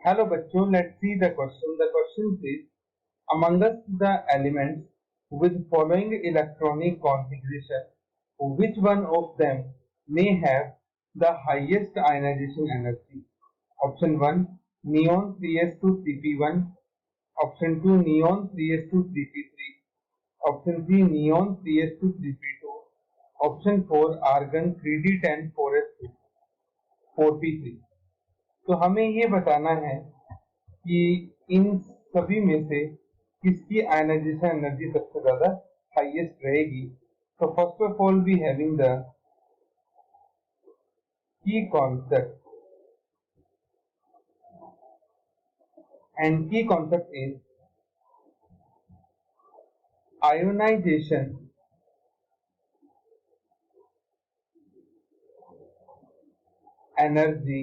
Hello बच्चों, let's see the question. The question says, amongst the elements with following electronic configuration, which one of them may have the highest ionization energy? Option 1, neon 3s2 3p1. Option 2, neon 3s2 3p3. Option 3, neon 3s2 3p2. Option 4, argon 3d10 4s2 4p3. तो हमें ये बताना है कि इन सभी में से किसकी आयनाइजेशन एनर्जी सबसे ज्यादा हाईएस्ट रहेगी। तो first of all we having the key concept, and key concept is ionization energy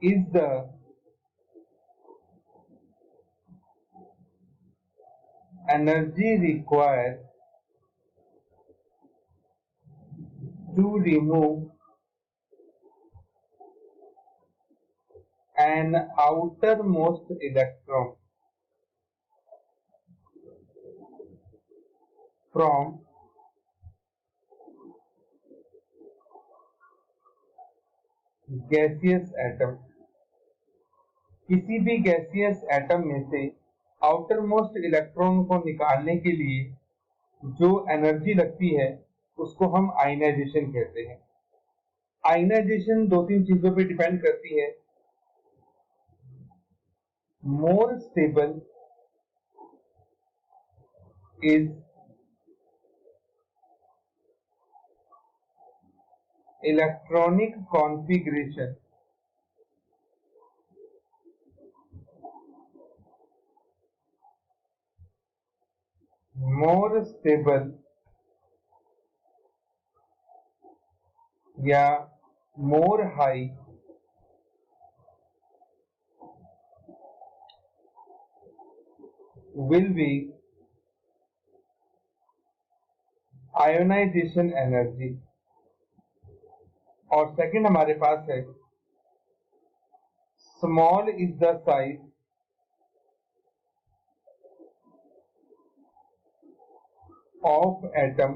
is the energy required to remove an outermost electron from gaseous atom। किसी भी गैसियस एटम में से outer most electron को निकालने के लिए जो energy लगती है उसको हम आयनाइजेशन कहते हैं। आयनाइजेशन दो तीन चीजों पे डिपेंड करती है। More stable is electronic configuration more stable या more high will be ionization energy। और सेकंड हमारे पास है small is the size of atom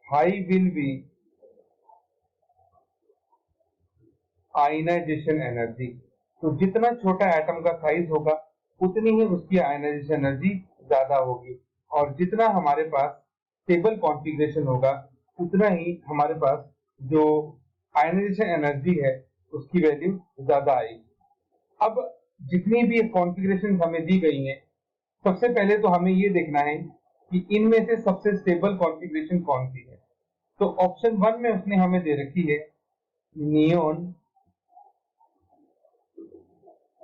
high will be ionization energy। तो जितना छोटा एटम का साइज होगा उतनी ही उसकी आयनाइजेशन एनर्जी ज्यादा होगी, और जितना हमारे पास स्टेबल कॉन्फ़िगरेशन होगा उतना ही हमारे पास जो आयनाइजेशन एनर्जी है उसकी वैल्यू ज्यादा आएगी। अब जितनी भी कॉन्फ़िगरेशन हमें दी गई हैं, सबसे पहले तो हमें ये देखना है कि इनमें से सबसे स्टेबल कॉन्फ़िगरेशन कौन सी है। तो ऑप्शन 1 में उसने हमें दे रखी है नियोन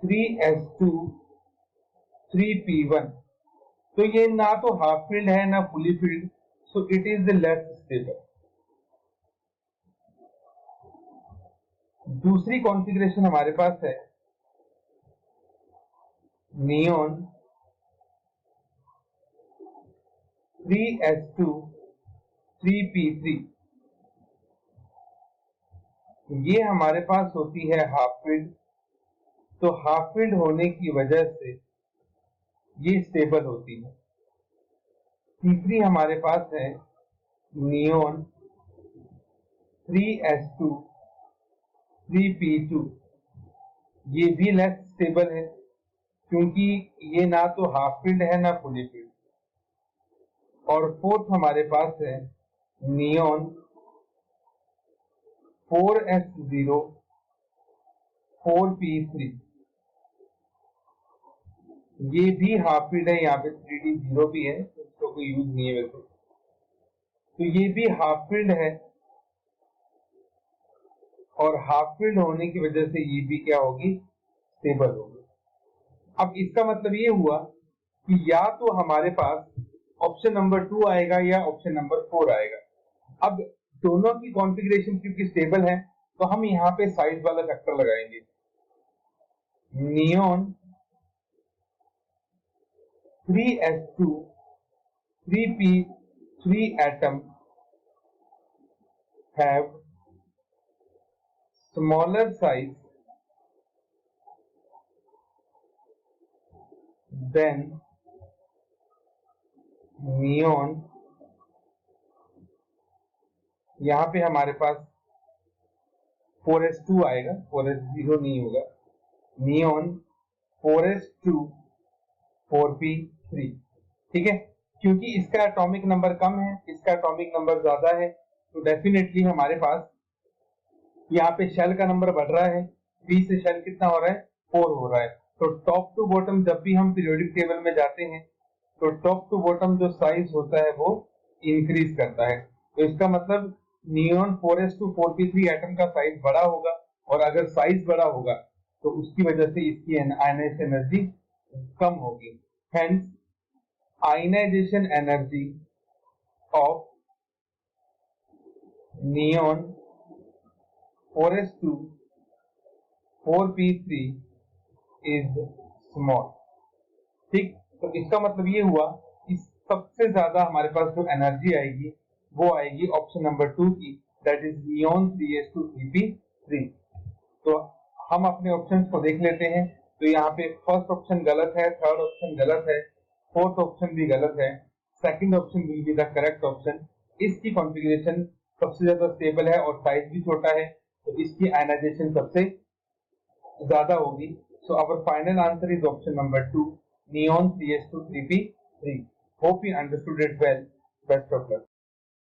3s2 3p1। तो ये ना तो हाफ फील्ड है ना fully field, so it is the less stable. दूसरी कॉन्फ़िगरेशन हमारे पास है नियोन 3s2 3p3। ये हमारे पास होती है हाफ फील्ड। तो हाफ फील्ड होने की वजह से ये स्टेबल होती है। तीसरी हमारे पास है नियोन 3s2 3p2। ये भी लेस स्टेबल है क्योंकि ये ना तो हाफ फील्ड है ना फुली फील्ड। और फोर्थ हमारे पास है नियोन 4s0 4p3। ये भी हाफ फील्ड है, यहाँ पे 3d0 भी है, उसका कोई यूज नहीं है वैसे। तो ये भी हाफ फील्ड है, और हाफ फील्ड होने की वजह से ये भी क्या होगी, स्टेबल होगी। अब इसका मतलब ये हुआ कि या तो हमारे पास ऑप्शन नंबर 2 आएगा या ऑप्शन नंबर 4 आएगा। अब दोनों की कॉन्फ़िगरेशन क्योंकि स्टेबल है तो हम यहाँ पे साइज वाला फैक्टर लगाएंगे। Neon 3s2 3p3 atom have smaller size than neon, यहाँ पे हमारे पास 4s2 आएगा, 4s0 नहीं होगा, नियॉन 4s2 4p3, ठीक है। क्योंकि इसका एटॉमिक नंबर कम है, इसका एटॉमिक नंबर ज्यादा है, तो डेफिनेटली हमारे पास यहाँ पे शेल का नंबर बढ़ रहा है, 3 से शेल कितना हो रहा है, 4 हो रहा है। तो टॉप टू बॉटम जब भी हम पीरियोडिक टेबल में जाते हैं तो टॉप टू बॉटम जो साइज होता है वो इंक्रीज करता है। तो इसका मतलब नियॉन 4s2 4p3 एटम का साइज बड़ा होगा, और अगर साइज बड़ा होगा तो उसकी वजह से इसकी आयनाइजेशन एनर्जी कम होगी। Hence ionization energy of neon 4s2 4p3 is small, ठीक। तो इसका मतलब ये हुआ कि सबसे ज्यादा हमारे पास जो एनर्जी आएगी वो आएगी ऑप्शन नंबर 2 की, that is neon 3s2 3p3। तो हम अपने ऑप्शंस को देख लेते हैं। तो यहाँ पे फर्स्ट ऑप्शन गलत है, थर्ड ऑप्शन गलत है, फोर्थ ऑप्शन भी गलत है, second option will be the correct option. इसकी कॉन्फ़िगरेशन सबसे ज्यादा स्टेबल है और साइज भी छोटा है, तो इसकी आयनाइजेशन सबसे ज्यादा होगी। So our final answer is option number 2, neon 3s2 3p3. Hope you understood it well. Best of luck.